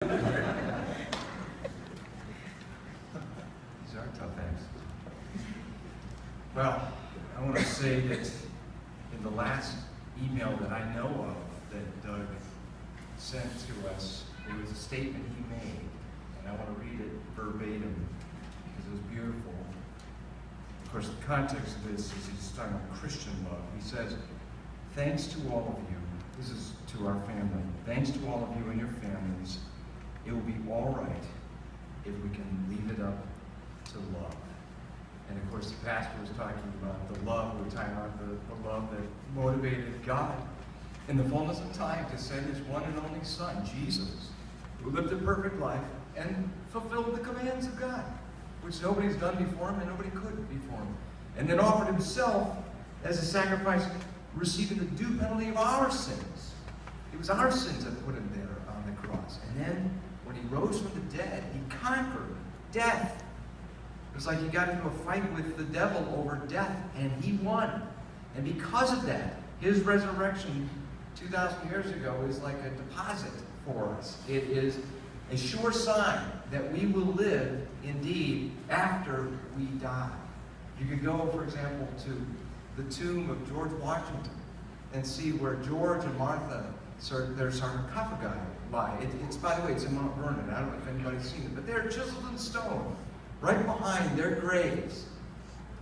These are tough eggs. Well, I want to say that in the last email that I know of that Doug sent to us, there was a statement he made, and I want to read it verbatim because it was beautiful. Of course, the context of this is he's talking about Christian love. He says, "Thanks to all of you," this is to our family, "thanks to all of you and your families, it will be all right if we can leave it up to love." And of course, the pastor was talking about the love, we were talking about the love that motivated God in the fullness of time to send his one and only Son, Jesus, who lived a perfect life and fulfilled the commands of God, which nobody's done before him and nobody could before him. And then offered himself as a sacrifice, receiving the due penalty of our sins. It was our sins that put him there on the cross. And then when he rose from the dead, he conquered death. It was like he got into a fight with the devil over death, and he won. And because of that, his resurrection 2,000 years ago is like a deposit for us. It is a sure sign that we will live indeed after we die. You could go, for example, to the tomb of George Washington and see where George and Martha, their sarcophagi lie. It's, by the way, it's in Mount Vernon. I don't know if anybody's seen it, but they're chiseled in stone. Right behind their graves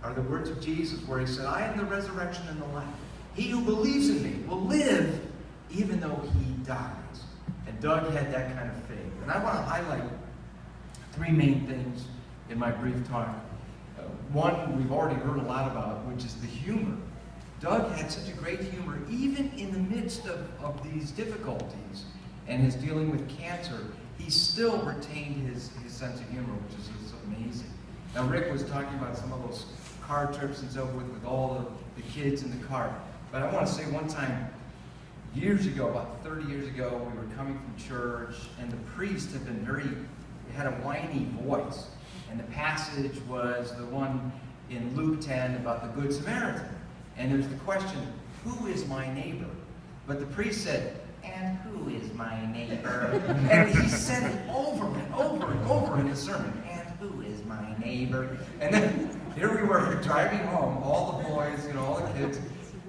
are the words of Jesus where he said, "I am the resurrection and the life. He who believes in me will live even though he dies." And Doug had that kind of faith. And I want to highlight three main things in my brief talk. One we've already heard a lot about, which is the humor. Doug had such a great humor, even in the midst of these difficulties and his dealing with cancer. He still retained his sense of humor, which is amazing. Now, Rick was talking about some of those car trips and so forth with all the kids in the car. But I want to say one time, years ago, about 30 years ago, we were coming from church, and the priest had a whiny voice. And the passage was the one in Luke 10 about the Good Samaritan. And there's the question, who is my neighbor? But the priest said, "And who is my neighbor?" And he said it over and over and over in his sermon. "And who is my neighbor?" And then here we were driving home, all the boys, all the kids,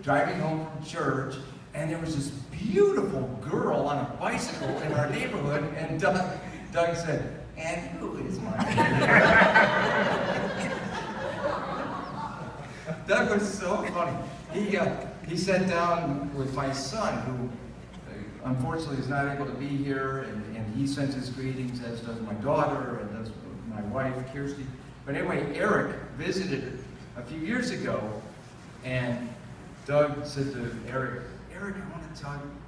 driving home from church, and there was this beautiful girl on a bicycle in our neighborhood, and Doug said, "And who is my neighbor?" Doug was so funny. He sat down with my son, who unfortunately is not able to be here, and he sends his greetings, as does my daughter, and does my wife, Kirsty. But anyway, Eric visited a few years ago, and Doug said to Eric, "I want to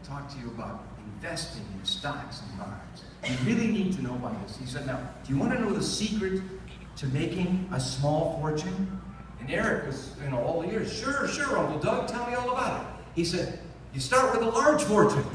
talk to you about investing in stocks and bonds. You really need to know about this." He said, "Now, do you want to know the secret to making a small fortune?" And Eric was, all ears. Sure, Uncle Doug, tell me all about it." He said, "You start with a large fortune."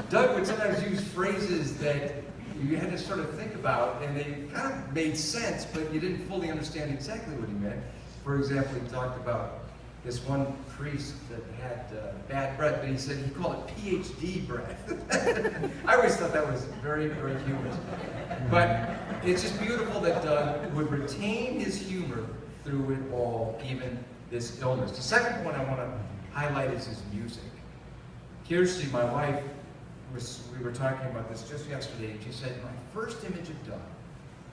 Doug would sometimes use phrases that you had to sort of think about, and they kind of made sense, but you didn't fully understand exactly what he meant. For example, he talked about this one priest that had bad breath, but he said he called it PhD breath. I always thought that was very, very humorous. But it's just beautiful that Doug would retain his humor through it all, even this illness. The second one I want to highlight is his music. Kirsty, my wife, we were talking about this just yesterday, and she said, "My first image of Doug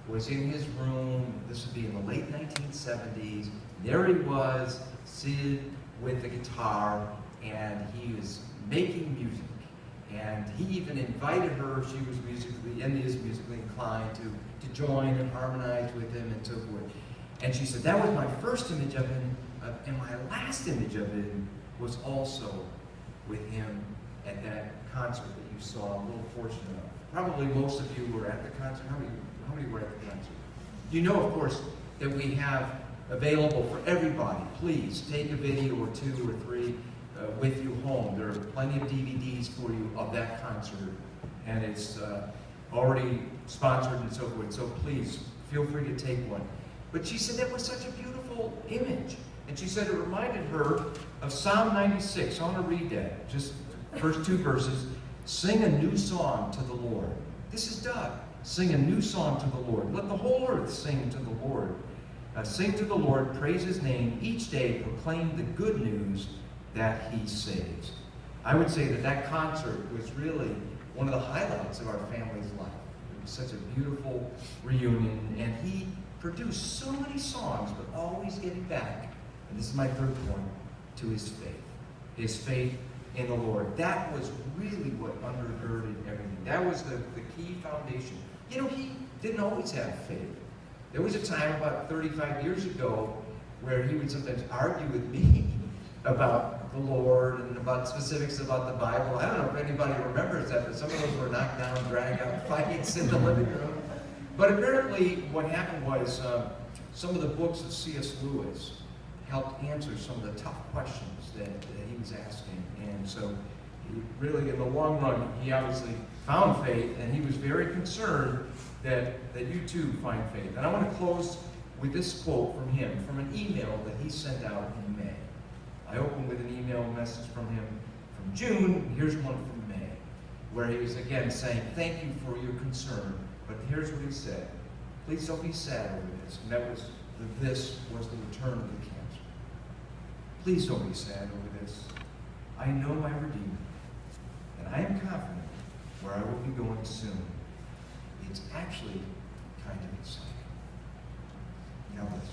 was in his room." This would be in the late 1970s. There he was, seated with the guitar, and he was making music. And he even invited her, she was musically, and is musically inclined, to join and harmonize with him and so forth. And she said, "That was my first image of him, and my last image of him was also with him at that concert that you saw a little portion of." Probably most of you were at the concert. How many were at the concert? You know, of course, that we have available for everybody. Please take a video or two or three with you home. There are plenty of DVDs for you of that concert, and it's already sponsored and so forth. So please, feel free to take one. But she said that was such a beautiful image. And she said it reminded her of Psalm 96. I want to read that, just first two verses. Sing a new song to the Lord. This is Doug. Sing a new song to the Lord. Let the whole earth sing to the Lord. Sing to the Lord, praise his name. Each day proclaim the good news that he saves. I would say that that concert was really one of the highlights of our family's life. It was such a beautiful reunion, and he produced so many songs, but always getting back, and this is my third point, to his faith. His faith in the Lord. That was really what undergirded everything. That was the key foundation. You know, he didn't always have faith. There was a time about 35 years ago where he would sometimes argue with me about the Lord and about specifics about the Bible. I don't know if anybody remembers that, but some of those were knockdown, drag-out fights in the living room. But apparently what happened was some of the books of C.S. Lewis helped answer some of the tough questions that he was asking. And so he really, in the long run, he obviously found faith, and he was very concerned that you too find faith. And I want to close with this quote from him, from an email that he sent out in May. I opened with an email message from him from June. Here's one from May, where he was again saying, thank you for your concern, but here's what he said. Please don't be sad over this. And this was the return of the cancer. Please don't be sad over this. I know my Redeemer, and I am confident where I will be going soon. It's actually kind of exciting. Now let's